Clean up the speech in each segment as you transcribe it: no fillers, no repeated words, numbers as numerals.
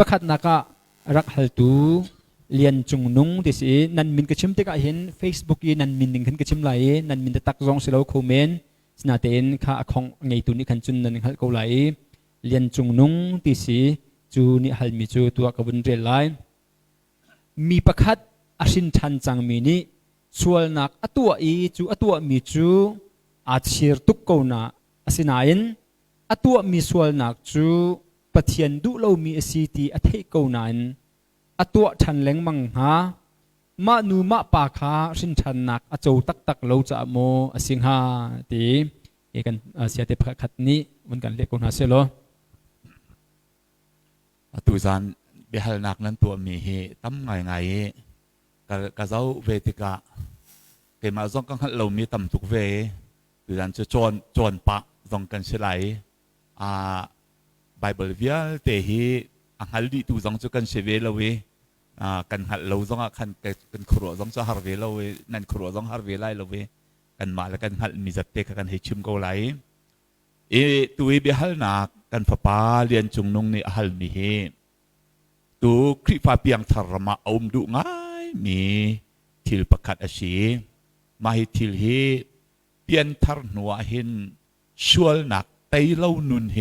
ประคัดนักรักฮัลตูเรียนจุงนุงที่สินันมินกระชิมที่ก็เห็น Facebook ยีนันมินหนึ่งขันกระชิมไหลนันมินตักรองสิเราคอมเมนต์สนาเตนข้าของไงตัวนี้ขันจุนนันขันเขาไหลเรียนจุงนุงที่สิจูนี่ฮัลมีจูตัวกบุนเรียนไลมีประคัดอาชินชันจังมีนี้ส่วนนักตัวอีจูตัวมีจูอาชีรตุกกูนาอาศินัยน์ตัวมีส่วนนักจูปะเทียนดูเรามีสิทธิอธิกูนานตัวฉันเล้งมังหามานูมาปาคาชินชันนักอจูตักตักเราจะโมอสิงหาตีเอกันเสียเตพระคัดนี้มันกันเรียกคนหาเสลอตุจานเบลนักนั้นตัวมีเหตั้มไงกะเจ้าเวทิกะเกมาจงกังเรามีตั้มทุกเวตุจานจะจวนปะจงกันเฉลยไบเบิลเวียเตหีอังฮัลดีตุจงจะกันเชเวลเวกันหัดเราจงกันกันครัวจงจะฮาร์เวลเวนั่นครัวจงฮาร์เวลไลลเวกันมาแล้วกันหัดมีจัตเตกันให้ชิมเกาไหลตัวเบลนักกันฟ้าป่าเรียนจุงนงในฮัลมีเหตัวคริฟ้าเปียงธรรมะอมดุง่ายมีทิลประคัดอาชีมาให้ทิลเฮเปียนทารนัวเห็นชวลนักไตเล่านุนเฮ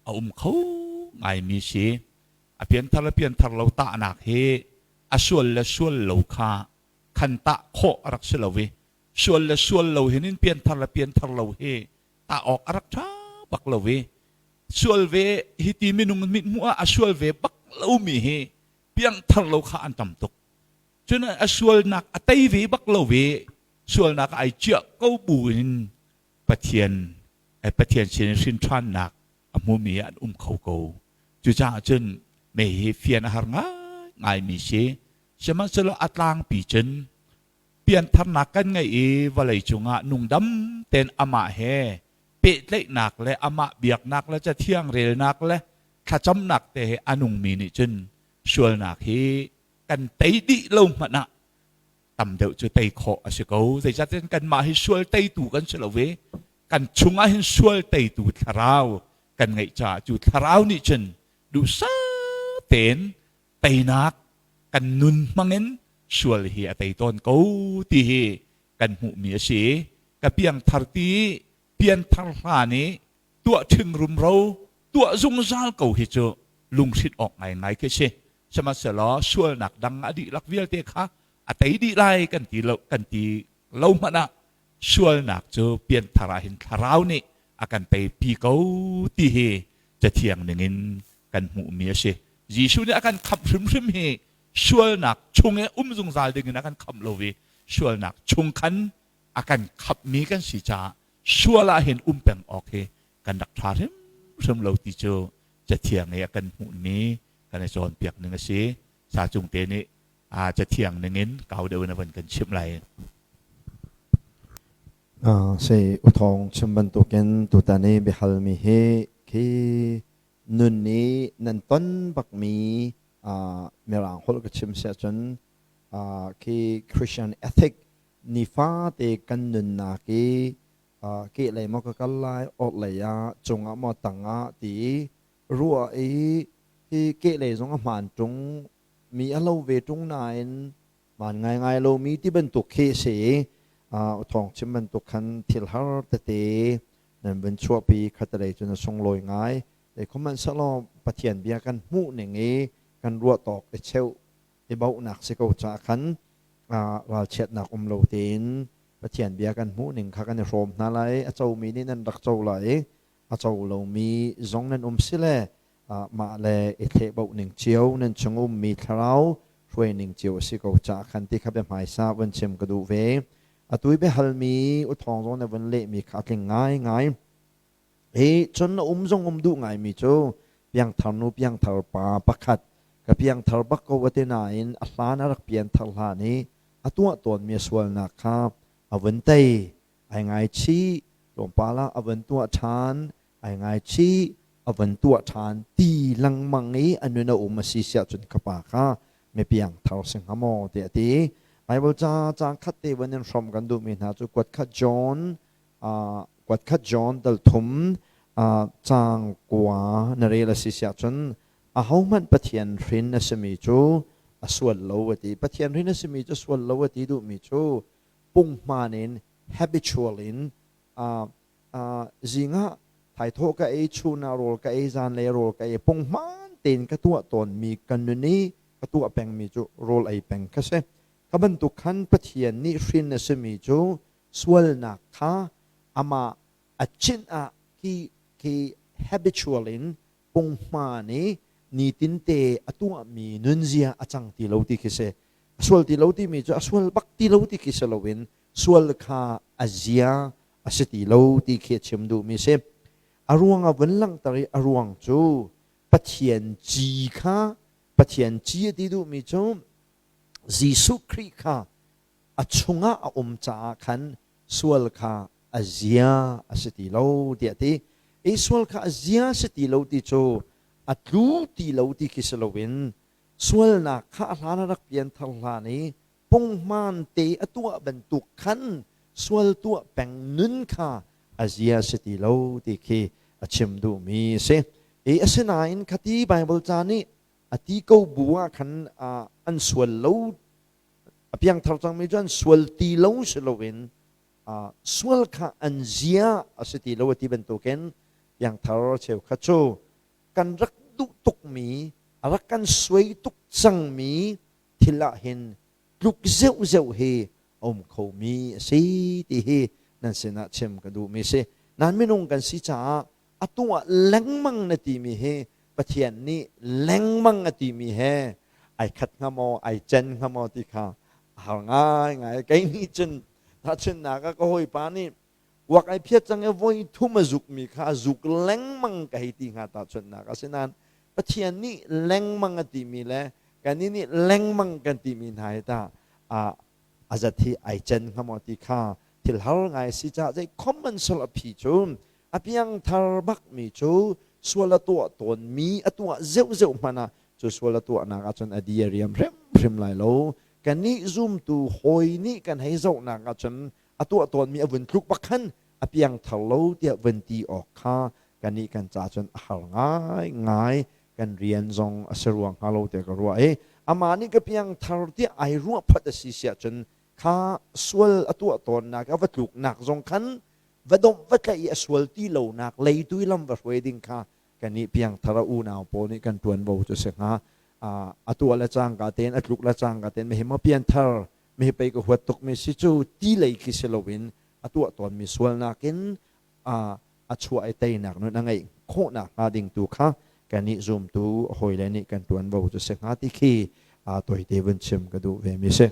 อมเขาง่ายมีชีเปียนทารเราตาหนักเฮชวลและชวลเราคาขันตะโครักเสลเวชวลและชวลเราเห็นเปียนทารเราเฮตาออกรักช้าบักเราเวชวลเวฮิติมินุงมิดมัวชวลเวบักเรามีเฮเปียงทารเราคาอันต่ำตกฉะนั้นชวลนักไตเวบักเราเวชวลนักไอเจ้าก็บุญปะเทียนปะเทียนเชนชินทรันนักมูมีอันเขาโกจุจ้าจนไม่เฮเฟียนหาง่ายมีเชฉะนั้นสละอัตลางปีจนเปลี่ยนทนักกันไงว่าเลยจงะนุ่งดำเต็นอามาเฮเปะเล็กหนักและอามาเบียกหนักและจะเที่ยงเร็วหนักและขจำหนักแต่อนุงมีนิจนชวนหนักเฮกันไตดิลงมานะต่ำเดียวจะไตขอสิเขาแต่จะเต้นกันมาให้ชวนไตตูกันเฉลเวกันชงให้ชวนไตตูทาราวกันไงจ่าจูทาราวนิจนดูซาเต็นไตนักกันนุนมังเงินชวนเฮียไตต้นเขาตีเฮกันหูเมียเสกับเพียงทาร์ตีเพียงทาร์ลานี้ตัวถึงรุมเราตัวจงซาลเก่าเฮจลุงชิดออกไงแค่เชสมาเสลอชวนหนักดังอดีลักเวียเตคะอัตดีไลกันตีเรามานะชวนหนักเจอเปลี่ยนทาราหินทาราวนี่อากันไปปีเขาตีเฮจะเที่ยงหนึ่งกันหูเมียเชยิชูนี่อากันขับริมเฮชวนหนักชงจงซาลดึงอากันขับโลเวชวนหนักชงคันอากันขับมีกันสิจ้าชัวละเห็นแปลงออกเฮกันดักทาริมเราติโจจะเที่ยงเนี่ยกันหูนี้กันในโซนเปียกหนึ่งสิชาจุงเตนี่จะเที่ยงหนึ่งเก่าเดินวันกันชิมไรเสอุทองชิมบันตุกันตุตานีเบฮัลมีเฮคีนุนนี้นันต้นบักมีเมลังฮอลกชิมเสียจนคีคริสเตียนเอธิกนิฟาเตกันนุนนาคีเกลัยมกกัลไลอดเลยจงมอตังตีรัวที่เกลัยจงมันจงมีอะไรเวจงนายมันง่ายเรามีที่บรรทุกเคเสทองชิมบรรทุกคันทิลฮาร์เตนั่นเป็นชั่วปีขัดเลยจนทรงลอยง่ายแต่เขามันสลอปะเทียนเบียกันมู่หนึ่งกันรัวตอกเชลเบาหนักสิเขาจะคันว่าเช็ดหนักโลเตนปะเทียนเบียกันมู่หนึ่งข้ากันในโรมนั่นเลยเจ้ามีนี่นั่นรักเจ้าเลยเจ้าเรามีจงนั่นสิเลมาเลยเทเบาหนึ่งเจียวนั่นจงมีเท้าช่วยหนึ่งเจียวสิเขาจะคันที่ขับเป็นหมายซาวันเชมกระดูเวตุยเบฮัลมีอุทองจงในวันเละมีขาดง่ายจนจงดูง่ายมีโจเพียงทานุเพียงทาร์ปาปักขัดกับเพียงทาร์บักโกวัตนายนอัลลานักเพียงทาร์ลานี้ตัวมีส่วนนะครับวันเตยไอไงชีหลวงปาละวันตัวชานไอไงชีวันตัวชานตีลังมังนี้อันนั้นมาสิเสียจนกระปาค่ะไม่เพียงทาร์สิงหามอเตียไอ้บอกจะคัดเตวันนั้นพร้อมกันดูมีนะจุกวดคัดจอนกวดคัดจอนดัลทุมจางกว่านเรลสิเสียจน how man pathian rin na semi chu aswal lowati pathian rin na semi chu swal lowati du mi chu pung manin habitual in zinga thai tho ka e chu na rol ka e zan le rol ka e pung man ten ka tua ton mi kan ni ka tua peng mi chu rol ai peng ka se ka ban tu khan pathian ni rin na semi chu swal na kha ama achin a ki habitual in pung mani ni tin te atua mi nunzia achang ti lo ti kise swal ti lo ti mi chu swal bak ti lo ti kise lowin swal kha azia asiti lo ti khe chim du mi se aruang a wan lang tari aruang chu pathian ji kha pathian ji ti du mi chu jisu kri kha achunga a cha khan swal kha azia asiti lo ti ati e swal kha azia asiti lo ti chu atlu ti lo ti kisalowin swal na kha hlana rak pian thal hlani pong man te atua bantuk khan swal tua peng nun kha azia siti lo ti khi achim du mi se e asena in khati bible chani ati ko buwa khan an swal lo apiang thar chang mi jan swal ti lo selowin swal kha anzia asiti lo ti bantuken yang thar cheu khacho kan rak du tuk mi arak kan sway tuk sang mi thila hin luk zeu zeu he om kho mi si ti he nan sena chem ka du mi se nan minung kan si cha atua lengmang na ti mi he pathian ni lengmang ati mi he ai khat ngamo ai chen ngamo ti kha hal ngai ngai kai ni chen ta chen na ka ko hoi pa ni wak ai phiat chang e voi thuma zuk mi kha zuk lengmang ka hi ti nga ta chen na ka senan pathian ni lengmang ati mi le kan ni lengmang kan ti mi hai ta azathi ai chen ngamoti kha thil har ngai si cha jai common sol aphi chu apiang thar bak mi chu swala to ton mi atua zeu zeu mana chu swala to na ka chon adiariam rem lai lo kan ni zoom tu hoi ni kan hei zo na ka chon atua ton mi avun kluk bakhan apiang thalo tia venti ok kha kan ni kan cha chon har ngai ngai kan rian zong aseruang halo te ka ruwa amani ka piang thar ti ai ruwa phat si sia chon kha swal atua ton na ka vatluk nak zong khan vadom vatlai aswal ti lo nak lei tuilam va wedding kha kan ni piang thara u naw po ni kan tuan bo chu se nga atua la chang ka ten atluk la chang ka ten me hema pian thar me pe ko huat tok me si chu ti lei ki selowin atua ton mi swal na ken achua ai tai nak no na ngai kho na ha ding tu kha kan ni zoom tu hoi le ni kan tuan bo chu se nga ti khi toi te ven chem ka du ve mi se